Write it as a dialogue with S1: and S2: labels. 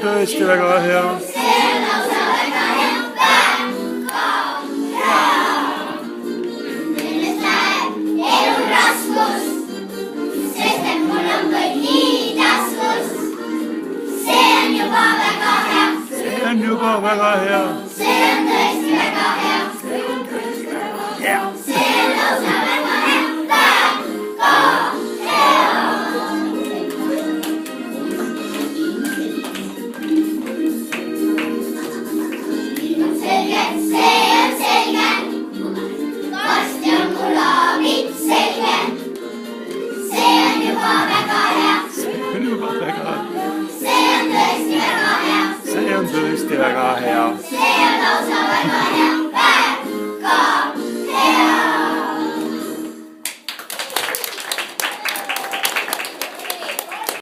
S1: tõesti väga hea. See on juba väga hea.
S2: See on tõesti väga hea. See on lausa väga hea. Väga hea. See on selge. Varsti on mul aabid selge. See on juba väga hea.
S1: See on juba väga hea.
S2: See on tõesti väga hea.
S1: See on tõesti väga hea.
S2: See on lausa väga hea.